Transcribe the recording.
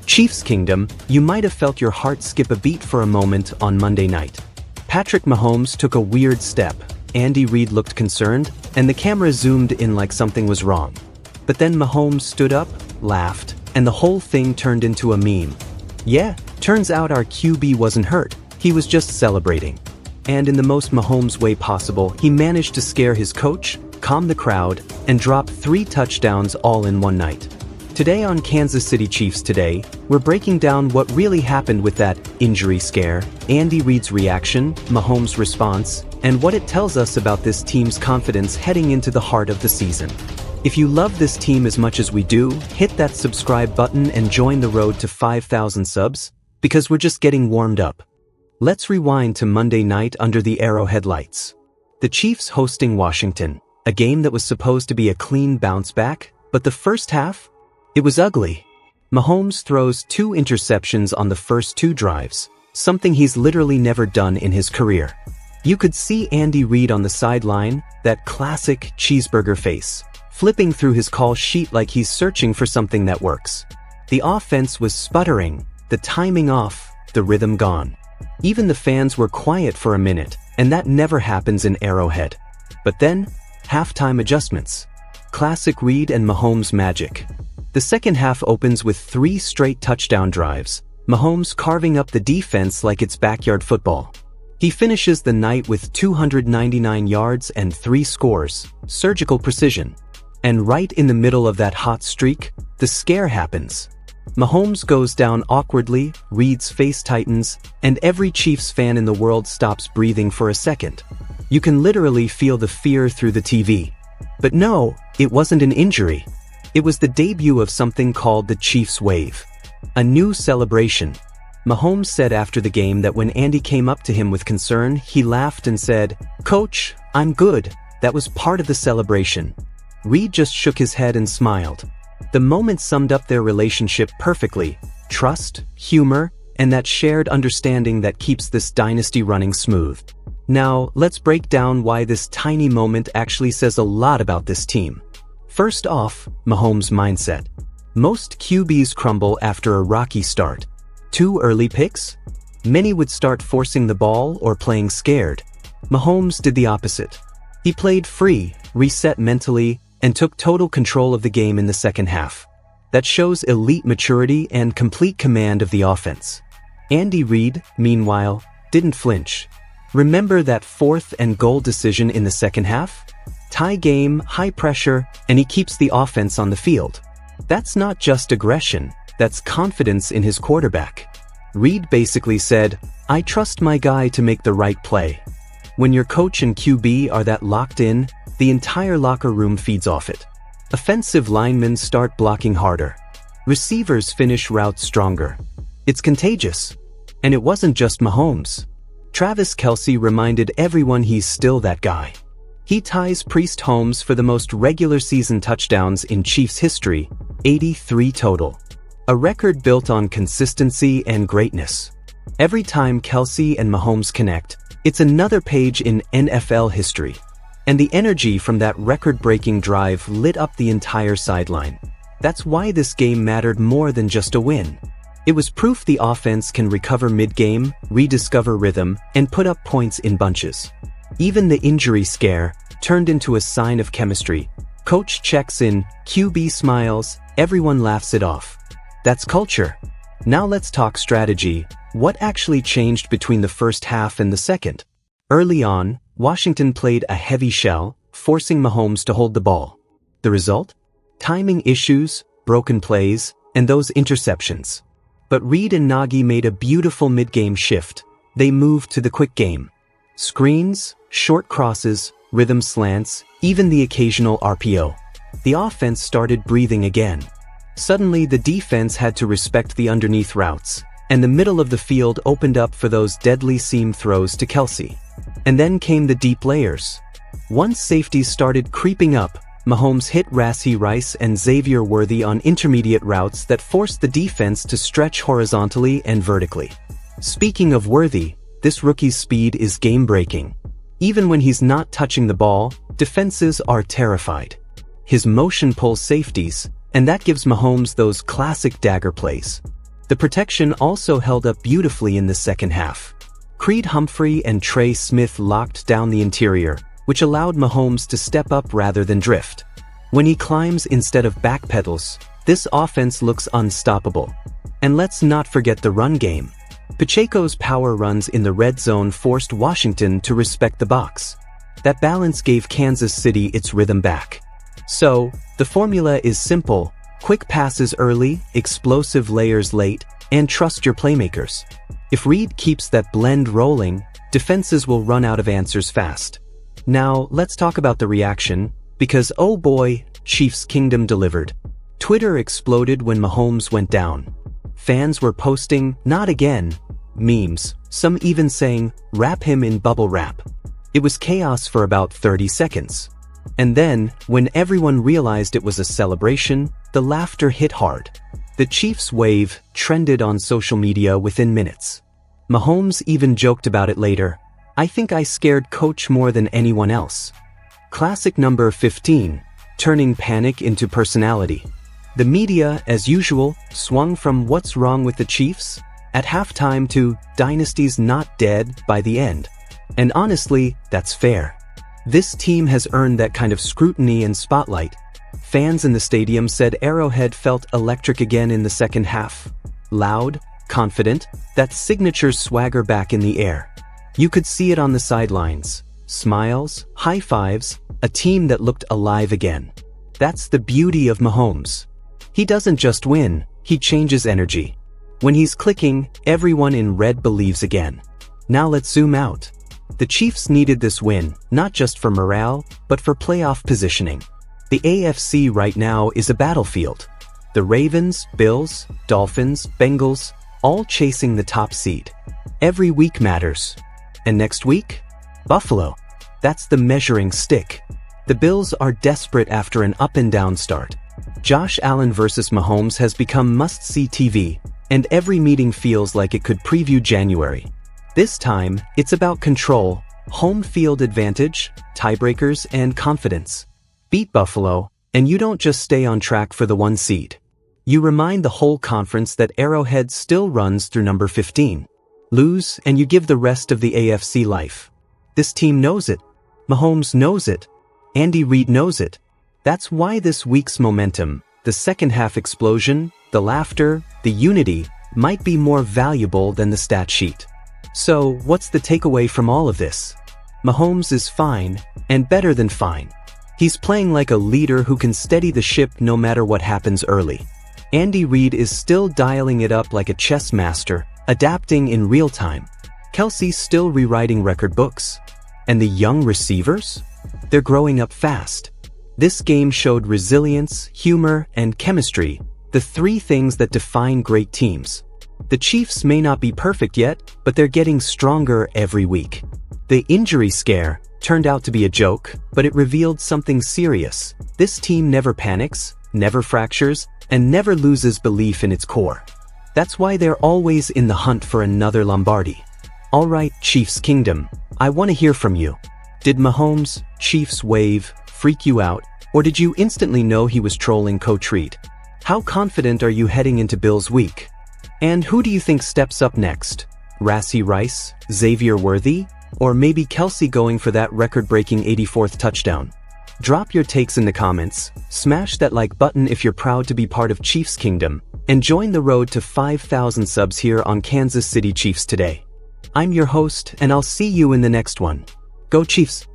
Chiefs Kingdom, you might have felt your heart skip a beat for a moment on Monday night. Patrick Mahomes took a weird step, Andy Reid looked concerned, and the camera zoomed in like something was wrong. But then Mahomes stood up, laughed, and the whole thing turned into a meme. Yeah, turns out our QB wasn't hurt, he was just celebrating. And in the most Mahomes way possible, he managed to scare his coach, calm the crowd, and drop 3 touchdowns all in one night. Today on Kansas City Chiefs Today, we're breaking down what really happened with that injury scare, Andy Reid's reaction, Mahomes' response, and what it tells us about this team's confidence heading into the heart of the season. If you love this team as much as we do, hit that subscribe button and join the road to 5,000 subs, because we're just getting warmed up. Let's rewind to Monday night under the Arrowhead lights. The Chiefs hosting Washington, a game that was supposed to be a clean bounce back, but the first half? It was ugly. Mahomes throws 2 interceptions on the first 2 drives, something he's literally never done in his career. You could see Andy Reid on the sideline, that classic cheeseburger face, flipping through his call sheet like he's searching for something that works. The offense was sputtering, the timing off, the rhythm gone. Even the fans were quiet for a minute, and that never happens in Arrowhead. But then, halftime adjustments. Classic Reid and Mahomes magic. The second half opens with 3 straight touchdown drives, Mahomes carving up the defense like it's backyard football. He finishes the night with 299 yards and 3 scores, surgical precision. And right in the middle of that hot streak, the scare happens. Mahomes goes down awkwardly, Reid's face tightens, and every Chiefs fan in the world stops breathing for a second. You can literally feel the fear through the TV. But no, it wasn't an injury. It was the debut of something called the Chiefs Wave. A new celebration. Mahomes said after the game that when Andy came up to him with concern, he laughed and said, "Coach, I'm good. That was part of the celebration." Reid just shook his head and smiled. The moment summed up their relationship perfectly: trust, humor, and that shared understanding that keeps this dynasty running smooth. Now, let's break down why this tiny moment actually says a lot about this team. First off, Mahomes' mindset. Most QBs crumble after a rocky start. 2 early picks? Many would start forcing the ball or playing scared. Mahomes did the opposite. He played free, reset mentally, and took total control of the game in the second half. That shows elite maturity and complete command of the offense. Andy Reid, meanwhile, didn't flinch. Remember that 4th and goal decision in the second half? Tie game, high pressure, and he keeps the offense on the field. That's not just aggression, that's confidence in his quarterback. Reid basically said, "I trust my guy to make the right play." When your coach and QB are that locked in, the entire locker room feeds off it. Offensive linemen start blocking harder. Receivers finish routes stronger. It's contagious. And it wasn't just Mahomes. Travis Kelce reminded everyone he's still that guy. He ties Priest Holmes for the most regular season touchdowns in Chiefs history, 83 total. A record built on consistency and greatness. Every time Kelce and Mahomes connect, it's another page in NFL history. And the energy from that record-breaking drive lit up the entire sideline. That's why this game mattered more than just a win. It was proof the offense can recover mid-game, rediscover rhythm, and put up points in bunches. Even the injury scare turned into a sign of chemistry. Coach checks in, QB smiles, everyone laughs it off. That's culture. Now let's talk strategy. What actually changed between the first half and the second? Early on, Washington played a heavy shell, forcing Mahomes to hold the ball. The result? Timing issues, broken plays, and those interceptions. But Reid and Nagy made a beautiful mid-game shift. They moved to the quick game. Screens, short crosses, rhythm slants, even the occasional RPO. The offense started breathing again. Suddenly, the defense had to respect the underneath routes, and the middle of the field opened up for those deadly seam throws to Kelce. And then came the deep layers. Once safeties started creeping up, Mahomes hit Rashee Rice and Xavier Worthy on intermediate routes that forced the defense to stretch horizontally and vertically. Speaking of Worthy, this rookie's speed is game-breaking. Even when he's not touching the ball, defenses are terrified. His motion pulls safeties, and that gives Mahomes those classic dagger plays. The protection also held up beautifully in the second half. Creed Humphrey and Trey Smith locked down the interior, which allowed Mahomes to step up rather than drift. When he climbs instead of backpedals, this offense looks unstoppable. And let's not forget the run game. Pacheco's power runs in the red zone forced Washington to respect the box. That balance gave Kansas City its rhythm back. So, the formula is simple: quick passes early, explosive layers late, and trust your playmakers. If Reid keeps that blend rolling, defenses will run out of answers fast. Now, let's talk about the reaction, because oh boy, Chiefs Kingdom delivered. Twitter exploded when Mahomes went down. Fans were posting, "Not again," memes, some even saying, "Wrap him in bubble wrap." It was chaos for about 30 seconds. And then, when everyone realized it was a celebration, the laughter hit hard. The Chiefs wave trended on social media within minutes. Mahomes even joked about it later. "I think I scared coach more than anyone else." Classic number 15, turning panic into personality. The media, as usual, swung from "What's wrong with the Chiefs?" at halftime to "Dynasty's not dead" by the end. And honestly, that's fair. This team has earned that kind of scrutiny and spotlight. Fans in the stadium said Arrowhead felt electric again in the second half. Loud, confident, that signature swagger back in the air. You could see it on the sidelines. Smiles, high fives, a team that looked alive again. That's the beauty of Mahomes. He doesn't just win, he changes energy. When he's clicking, everyone in red believes again. Now let's zoom out. The Chiefs needed this win, not just for morale, but for playoff positioning. The AFC right now is a battlefield. The Ravens, Bills, Dolphins, Bengals, all chasing the top seed. Every week matters. And next week? Buffalo. That's the measuring stick. The Bills are desperate after an up-and-down start. Josh Allen versus Mahomes has become must-see TV, and every meeting feels like it could preview January. This time, it's about control, home field advantage, tiebreakers, and confidence. Beat Buffalo, and you don't just stay on track for the 1 seed. You remind the whole conference that Arrowhead still runs through number 15. Lose, and you give the rest of the AFC life. This team knows it. Mahomes knows it. Andy Reid knows it. That's why this week's momentum, the second half explosion, the laughter, the unity, might be more valuable than the stat sheet. So, what's the takeaway from all of this? Mahomes is fine, and better than fine. He's playing like a leader who can steady the ship no matter what happens early. Andy Reid is still dialing it up like a chess master, adapting in real time. Kelsey's still rewriting record books. And the young receivers? They're growing up fast. This game showed resilience, humor, and chemistry, the 3 things that define great teams. The Chiefs may not be perfect yet, but they're getting stronger every week. The injury scare turned out to be a joke, but it revealed something serious. This team never panics, never fractures, and never loses belief in its core. That's why they're always in the hunt for another Lombardi. Alright, Chiefs Kingdom, I want to hear from you. Did Mahomes' Chiefs wave freak you out, or did you instantly know he was trolling Coach Reid? How confident are you heading into Bills week? And who do you think steps up next? Rashee Rice, Xavier Worthy, or maybe Kelsey going for that record-breaking 84th touchdown? Drop your takes in the comments, smash that like button if you're proud to be part of Chiefs Kingdom, and join the road to 5,000 subs here on Kansas City Chiefs Today. I'm your host, and I'll see you in the next one. Go Chiefs!